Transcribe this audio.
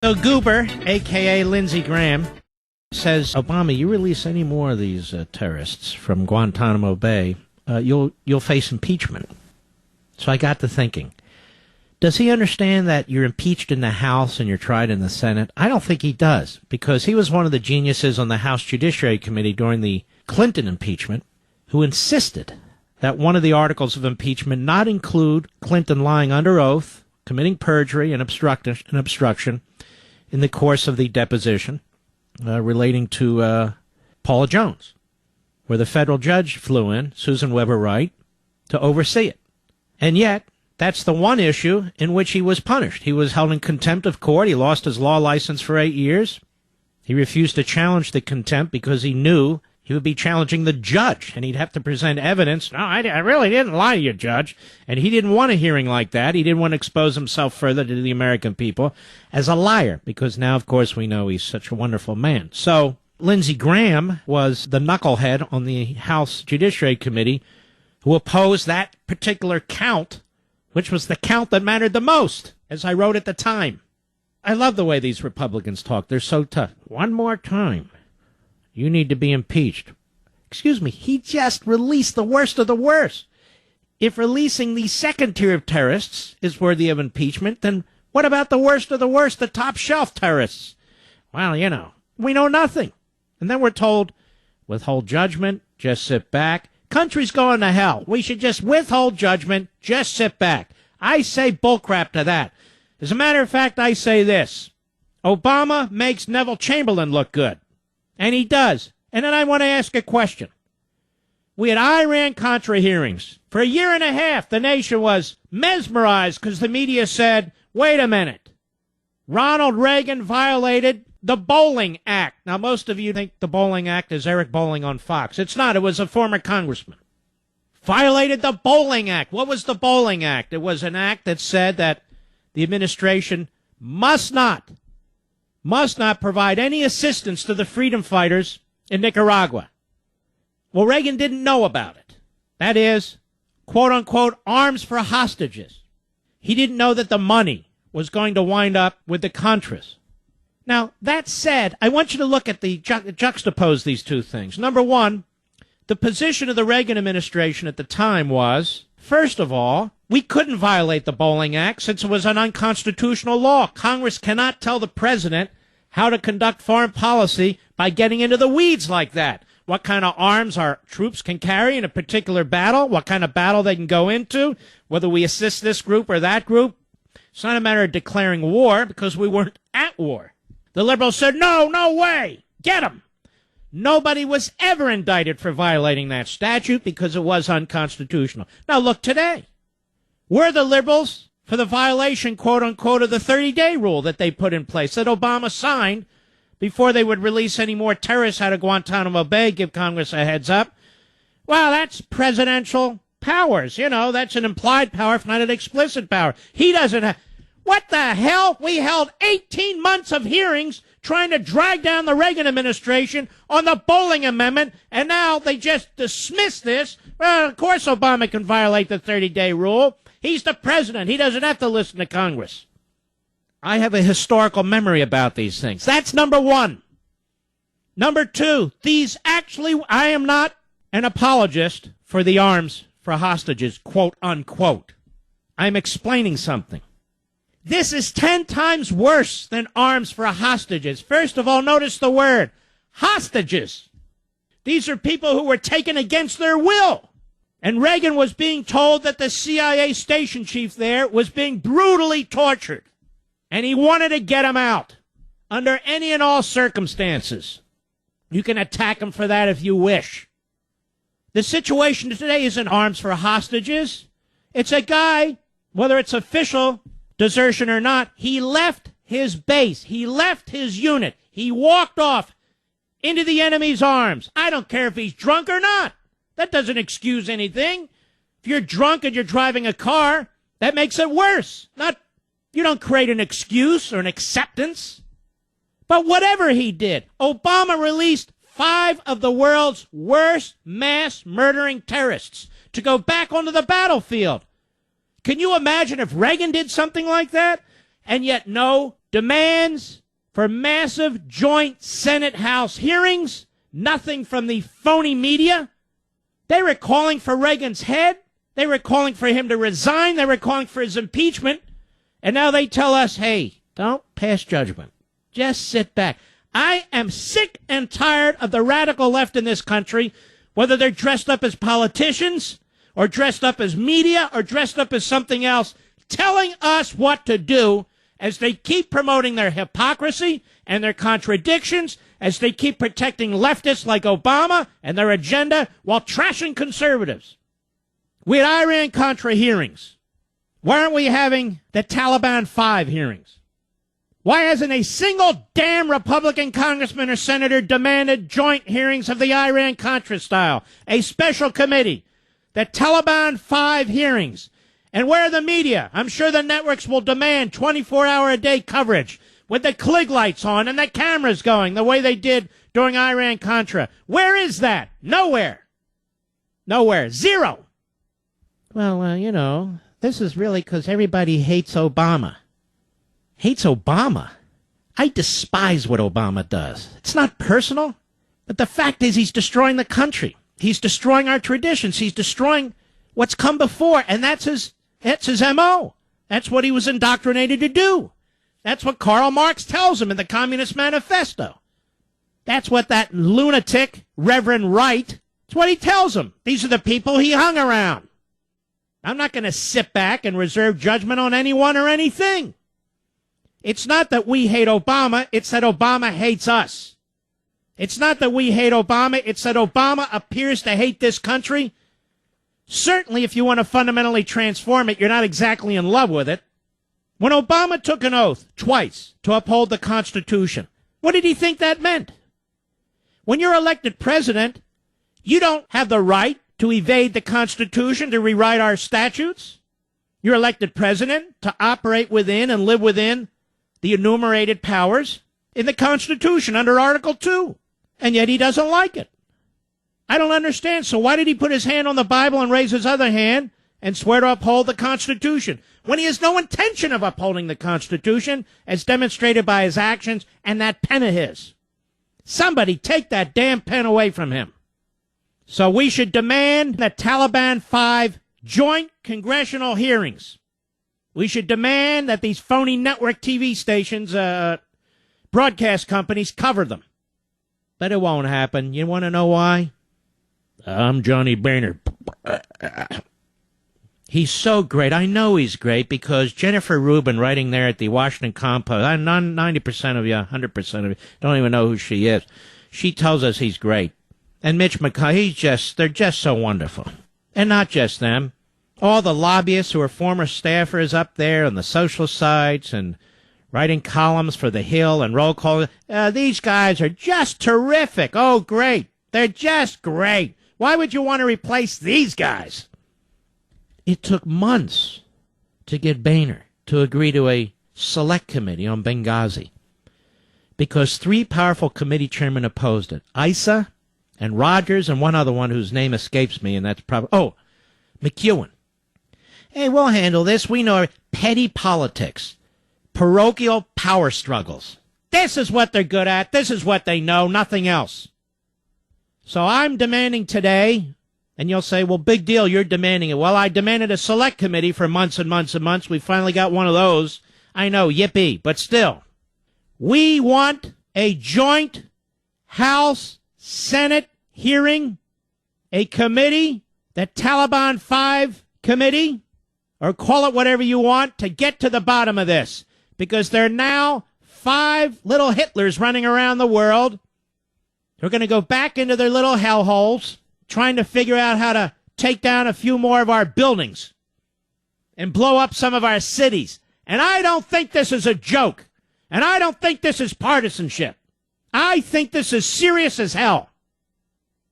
So Goober, a.k.a. Lindsey Graham, says, Obama, you release any more of these terrorists from Guantanamo Bay, you'll face impeachment. So I got to thinking, does he understand that you're impeached in the House and you're tried in the Senate? I don't think he does, because he was one of the geniuses on the House Judiciary Committee during the Clinton impeachment who insisted that one of the articles of impeachment not include Clinton lying under oath, committing perjury and obstruction in the course of the deposition relating to Paula Jones, where the federal judge flew in, Susan Weber Wright, to oversee it. And yet, that's the one issue in which he was punished. He was held in contempt of court. He lost his law license for 8 years. He refused to challenge the contempt because he knew he would be challenging the judge, and he'd have to present evidence. No, I really didn't lie to you, Judge. And he didn't want a hearing like that. He didn't want to expose himself further to the American people as a liar, because now, of course, we know he's such a wonderful man. So Lindsey Graham was the knucklehead on the House Judiciary Committee who opposed that particular count, which was the count that mattered the most, as I wrote at the time. I love the way these Republicans talk. They're so tough. One more time. You need to be impeached. Excuse me, he just released the worst of the worst. If releasing the second tier of terrorists is worthy of impeachment, then what about the worst of the worst, the top shelf terrorists? Well, we know nothing. And then we're told, withhold judgment, just sit back. Country's going to hell. We should just withhold judgment, just sit back. I say bullcrap to that. As a matter of fact, I say this. Obama makes Neville Chamberlain look good. And he does. And then I want to ask a question. We had Iran-Contra hearings. For a year and a half, the nation was mesmerized because the media said, wait a minute, Ronald Reagan violated the Bowling Act. Now, most of you think the Bowling Act is Eric Bowling on Fox. It's not. It was a former congressman. Violated the Bowling Act. What was the Bowling Act? It was an act that said that the administration must not provide any assistance to the freedom fighters in Nicaragua. Well, Reagan didn't know about it. That is, quote unquote, arms for hostages. He didn't know that the money was going to wind up with the Contras. Now, that said, I want you to look at juxtapose these two things. Number one, the position of the Reagan administration at the time was, first of all, we couldn't violate the Bowling Act since it was an unconstitutional law. Congress cannot tell the president how to conduct foreign policy by getting into the weeds like that. What kind of arms our troops can carry in a particular battle, what kind of battle they can go into, whether we assist this group or that group. It's not a matter of declaring war because we weren't at war. The liberals said, no way, get them. Nobody was ever indicted for violating that statute because it was unconstitutional. Now look today. We're the liberals for the violation, quote unquote, of the 30-day rule that they put in place that Obama signed before they would release any more terrorists out of Guantanamo Bay, give Congress a heads up. Well, that's presidential powers. That's an implied power, if not an explicit power. He doesn't have. What the hell? We held 18 months of hearings trying to drag down the Reagan administration on the Bowling Amendment, and now they just dismiss this. Well, of course Obama can violate the 30-day rule. He's the president. He doesn't have to listen to Congress. I have a historical memory about these things. That's number one. Number two, I am not an apologist for the arms for hostages, quote unquote. I'm explaining something. This is 10 times worse than arms for hostages. First of all, notice the word, hostages. These are people who were taken against their will. And Reagan was being told that the CIA station chief there was being brutally tortured. And he wanted to get him out under any and all circumstances. You can attack him for that if you wish. The situation today isn't arms for hostages. It's a guy, whether it's official desertion or not, he left his base. He left his unit. He walked off into the enemy's arms. I don't care if he's drunk or not. That doesn't excuse anything. If you're drunk and you're driving a car, that makes it worse. You don't create an excuse or an acceptance. But whatever he did, Obama released 5 of the world's worst mass murdering terrorists to go back onto the battlefield. Can you imagine if Reagan did something like that? and yet no demands for massive joint Senate-House hearings, nothing from the phony media. They were calling for Reagan's head. They were calling for him to resign. They were calling for his impeachment. And now they tell us, hey, don't pass judgment. Just sit back. I am sick and tired of the radical left in this country, whether they're dressed up as politicians or dressed up as media or dressed up as something else, telling us what to do as they keep promoting their hypocrisy and their contradictions, as they keep protecting leftists like Obama and their agenda while trashing conservatives. We had Iran-Contra hearings. Why aren't we having the Taliban 5 hearings? Why hasn't a single damn Republican congressman or senator demanded joint hearings of the Iran-Contra style, a special committee, the Taliban 5 hearings? And where are the media? I'm sure the networks will demand 24-hour-a-day coverage with the Klieg lights on and the cameras going the way they did during Iran-Contra. Where is that? Nowhere. Nowhere. Zero. Well, this is really because everybody hates Obama. Hates Obama? I despise what Obama does. It's not personal, but the fact is he's destroying the country. He's destroying our traditions. He's destroying what's come before, and that's his M.O. That's what he was indoctrinated to do. That's what Karl Marx tells him in the Communist Manifesto. That's what that lunatic, Reverend Wright, that's what he tells him. These are the people he hung around. I'm not going to sit back and reserve judgment on anyone or anything. It's not that we hate Obama, it's that Obama hates us. It's not that we hate Obama, it's that Obama appears to hate this country. Certainly, if you want to fundamentally transform it, you're not exactly in love with it. When Obama took an oath twice to uphold the Constitution, what did he think that meant? When you're elected president, you don't have the right to evade the Constitution, to rewrite our statutes. You're elected president to operate within and live within the enumerated powers in the Constitution under Article 2. And yet he doesn't like it. I don't understand. So why did he put his hand on the Bible and raise his other hand and swear to uphold the Constitution when he has no intention of upholding the Constitution, as demonstrated by his actions and that pen of his? Somebody take that damn pen away from him. So we should demand the Taliban 5 joint congressional hearings. We should demand that these phony network TV stations, broadcast companies, cover them. But it won't happen. You want to know why? I'm Johnny Boehner. He's so great. I know he's great because Jennifer Rubin, writing there at the Washington Compost, 90% of you, 100% of you, don't even know who she is. She tells us he's great. And Mitch McConnell, they're just so wonderful. And not just them. All the lobbyists who are former staffers up there on the social sites and writing columns for The Hill and roll call. These guys are just terrific. Oh, great. They're just great. Why would you want to replace these guys? It took months to get Boehner to agree to a select committee on Benghazi because 3 powerful committee chairmen opposed it. Issa and Rogers and one other one whose name escapes me, and that's probably, McEwen. Hey, we'll handle this. We know petty politics, parochial power struggles. This is what they're good at. This is what they know, nothing else. So I'm demanding today, and you'll say, well, big deal, you're demanding it. Well, I demanded a select committee for months and months and months. We finally got one of those. I know, yippee, but still. We want a joint House, Senate hearing, a committee, the Taliban 5 committee, or call it whatever you want, to get to the bottom of this. Because there are now 5 little Hitlers running around the world who are going to go back into their little hellholes, trying to figure out how to take down a few more of our buildings and blow up some of our cities. And I don't think this is a joke. And I don't think this is partisanship. I think this is serious as hell.